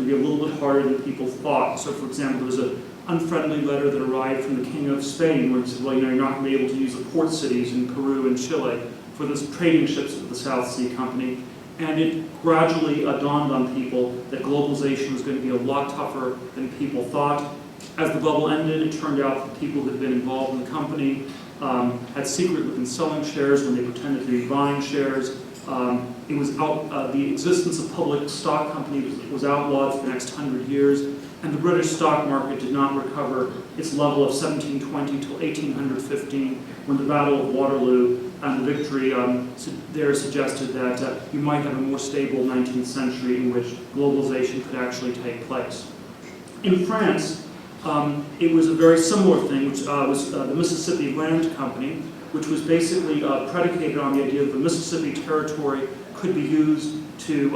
be a little bit harder than people thought. So, for example, there was an unfriendly letter that arrived from the King of Spain where he said, well, you're not going to be able to use the port cities in Peru and Chile for the trading ships of the South Sea Company. And it gradually dawned on people that globalization was going to be a lot tougher than people thought. As the bubble ended, it turned out that people who had been involved in the company had secretly been selling shares when they pretended to be buying shares. It was the existence of public stock companies was outlawed for the next 100 years, and the British stock market did not recover its level of 1720 till 1815, when the Battle of Waterloo and the victory there suggested that you might have a more stable 19th century in which globalization could actually take place. In France, it was a very similar thing, which was the Mississippi Land Company, which was basically predicated on the idea that the Mississippi Territory could be used to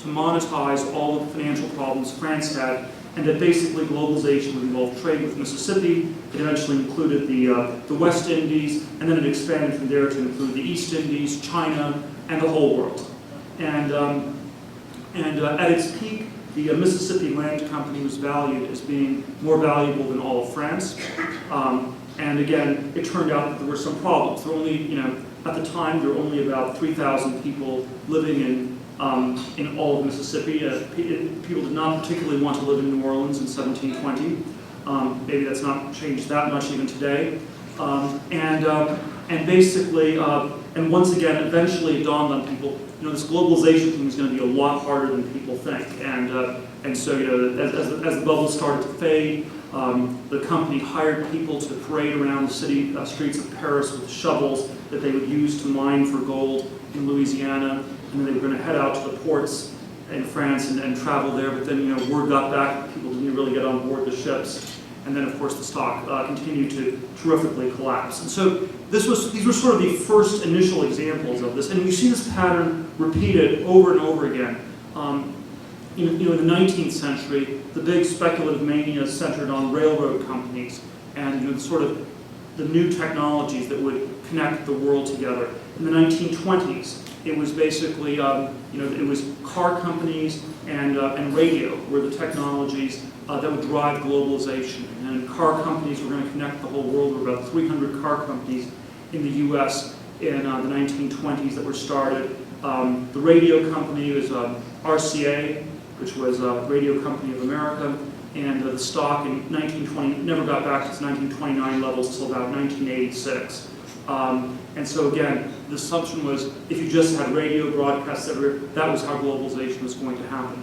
monetize all of the financial problems France had, and that basically globalization would involve trade with Mississippi. It eventually included the West Indies, and then it expanded from there to include the East Indies, China, and the whole world. And at its peak, the Mississippi Land Company was valued as being more valuable than all of France. And again, it turned out that there were some problems. There were only, at the time, there were only about 3,000 people living in all of Mississippi. People did not particularly want to live in New Orleans in 1720. Maybe that's not changed that much even today. And basically, and once again, eventually it dawned on people, this globalization thing is going to be a lot harder than people think. And so, as the bubble started to fade, the company hired people to parade around the city streets of Paris with shovels that they would use to mine for gold in Louisiana, and then they were going to head out to the ports in France and travel there. But then, word got back that people didn't really get on board the ships, and then, of course, the stock continued to terrifically collapse. And so these were sort of the first initial examples of this, and you see this pattern repeated over and over again. In the 19th century, the big speculative mania centered on railroad companies and sort of the new technologies that would connect the world together. In the 1920s, it was basically it was car companies and radio were the technologies that would drive globalization. And car companies were going to connect the whole world. There were about 300 car companies in the U.S. in the 1920s that were started. The radio company was RCA, which was Radio Company of America, and the stock in 1920 never got back to its 1929 levels until about 1986. And so again, the assumption was if you just had radio broadcasts everywhere, that was how globalization was going to happen.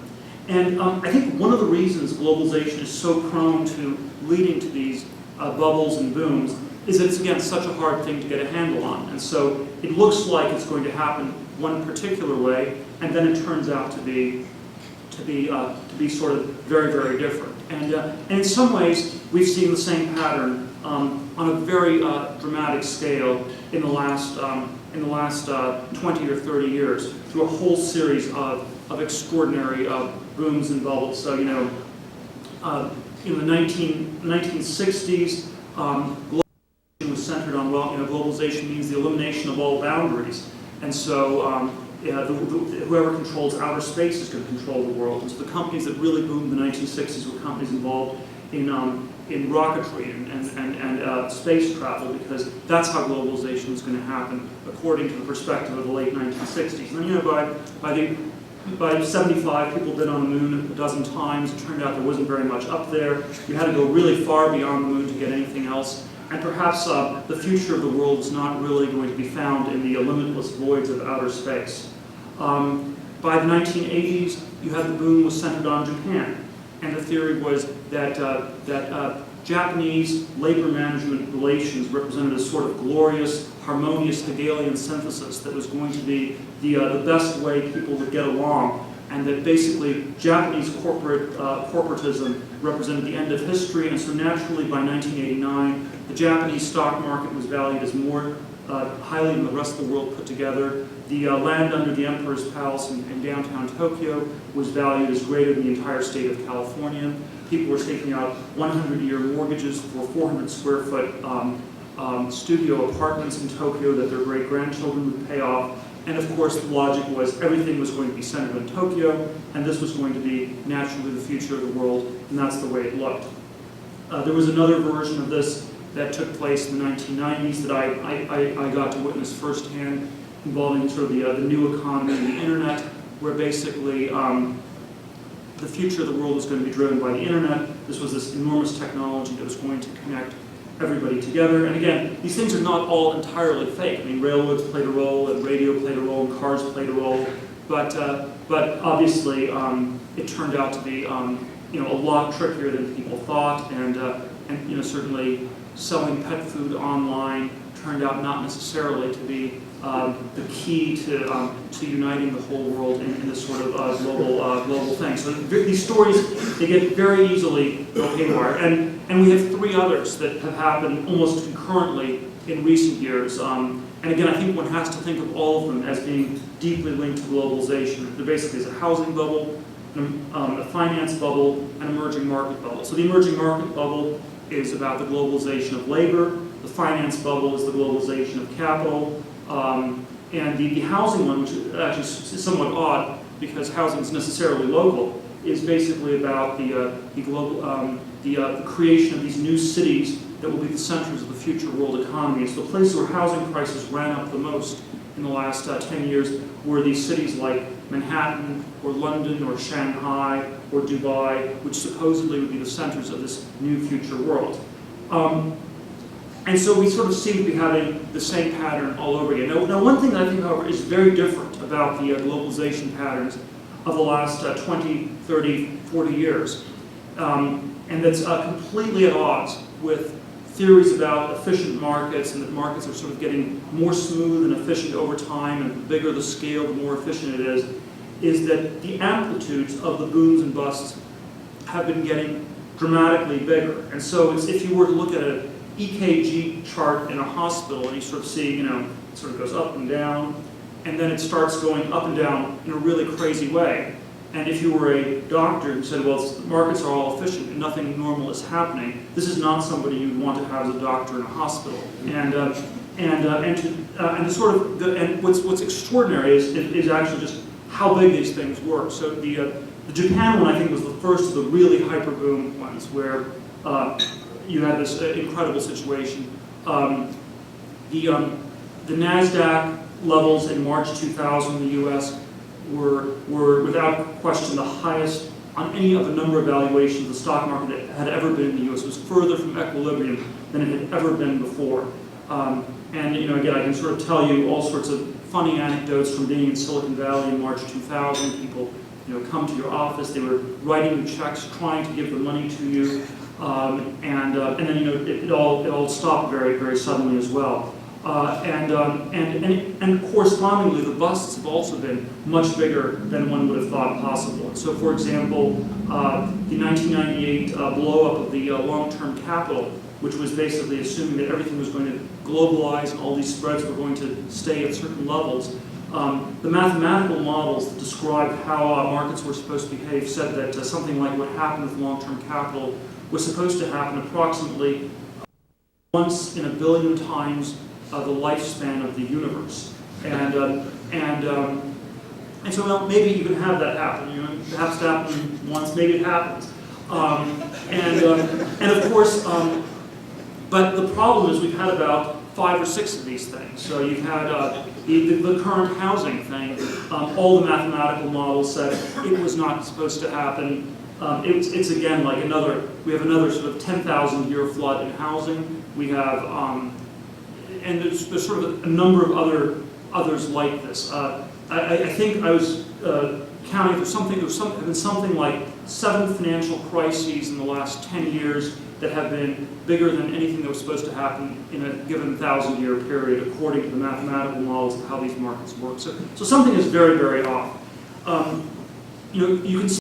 And I think one of the reasons globalization is so prone to leading to these bubbles and booms is that it's, again, such a hard thing to get a handle on. And so it looks like it's going to happen one particular way, and then it turns out to be sort of very, very different. And in some ways, we've seen the same pattern on a very dramatic scale in the last 20 or 30 years through a whole series of extraordinary booms and bubbles. So in the 1960s, globalization was centered on globalization means the elimination of all boundaries, and so. Whoever controls outer space is going to control the world. And so the companies that really boomed in the 1960s were companies involved in rocketry and space travel, because that's how globalization was going to happen, according to the perspective of the late 1960s. And then, by 75, people had been on the moon a dozen times. It turned out there wasn't very much up there. You had to go really far beyond the moon to get anything else. And perhaps the future of the world is not really going to be found in the limitless voids of outer space. By the 1980s, you had the boom was centered on Japan, and the theory was that Japanese labor management relations represented a sort of glorious, harmonious Hegelian synthesis that was going to be the best way people would get along, and that basically Japanese corporatism represented the end of history, and so naturally by 1989, the Japanese stock market was valued as more highly than the rest of the world put together. The land under the Emperor's Palace in downtown Tokyo was valued as greater than the entire state of California. People were taking out 100-year mortgages for 400 square foot studio apartments in Tokyo that their great-grandchildren would pay off. And of course, the logic was everything was going to be centered in Tokyo, and this was going to be naturally the future of the world, and that's the way it looked. There was another version of this that took place in the 1990s that I got to witness firsthand, involving sort of the new economy and the internet, where basically the future of the world was going to be driven by the internet. This was this enormous technology that was going to connect everybody together. And again, these things are not all entirely fake. I mean, railroads played a role, and radio played a role, and cars played a role. But obviously, it turned out to be a lot trickier than people thought. And certainly, selling pet food online turned out not necessarily to be the key to uniting the whole world in this sort of global thing. So these stories, they get very easily go haywire. And we have three others that have happened almost concurrently in recent years. And again, I think one has to think of all of them as being deeply linked to globalization. There basically is a housing bubble, a finance bubble, an emerging market bubble. So the emerging market bubble is about the globalization of labor. The finance bubble is the globalization of capital. And the housing one, which is actually somewhat odd because housing is necessarily local, is basically about the creation of these new cities that will be the centers of the future world economy. It's the places where housing prices ran up the most in the last 10 years were these cities like Manhattan or London or Shanghai or Dubai, which supposedly would be the centers of this new future world. And so we sort of seem to be having the same pattern all over again. Now one thing that I think, however, is very different about the globalization patterns of the last 20, 30, 40 years, and that's completely at odds with theories about efficient markets, and that markets are sort of getting more smooth and efficient over time, and the bigger the scale, the more efficient it is that the amplitudes of the booms and busts have been getting dramatically bigger. And so it's, if you were to look at an EKG chart in a hospital, and you sort of see, it sort of goes up and down, and then it starts going up and down in a really crazy way. And if you were a doctor who said, well, the markets are all efficient and nothing normal is happening, this is not somebody you'd want to have as a doctor in a hospital. And what's extraordinary is actually just how big these things were. So the Japan one, I think, was the first of the really hyper boom ones, where you had this incredible situation. The NASDAQ levels in March 2000 in the U.S. were without question the highest on any of the number of valuations the stock market had ever been in the U.S. It was further from equilibrium than it had ever been before. And again, I can sort of tell you all sorts of funny anecdotes from being in Silicon Valley in March 2000. People, come to your office. They were writing you checks, trying to give the money to you, and then it all stopped very, very suddenly as well. And correspondingly, the busts have also been much bigger than one would have thought possible. And so, for example, the 1998 blow-up of the long-term capital, which was basically assuming that everything was going to globalize and all these spreads were going to stay at certain levels. The mathematical models that described how markets were supposed to behave said that something like what happened with long-term capital was supposed to happen approximately once in a billion times the lifespan of the universe, and so well, maybe you can have that happen. It has to happen once. Maybe it happens, and of course, but the problem is we've had about 5 or 6 of these things. So you've had the current housing thing. All the mathematical models said it was not supposed to happen. It's again like we have another sort of 10,000-year flood in housing. We have. And there's sort of a number of others like this. I think I was counting. There have been something like 7 financial crises in the last 10 years that have been bigger than anything that was supposed to happen in a given 1,000-year period, according to the mathematical models of how these markets work. So something is very, very off. You can see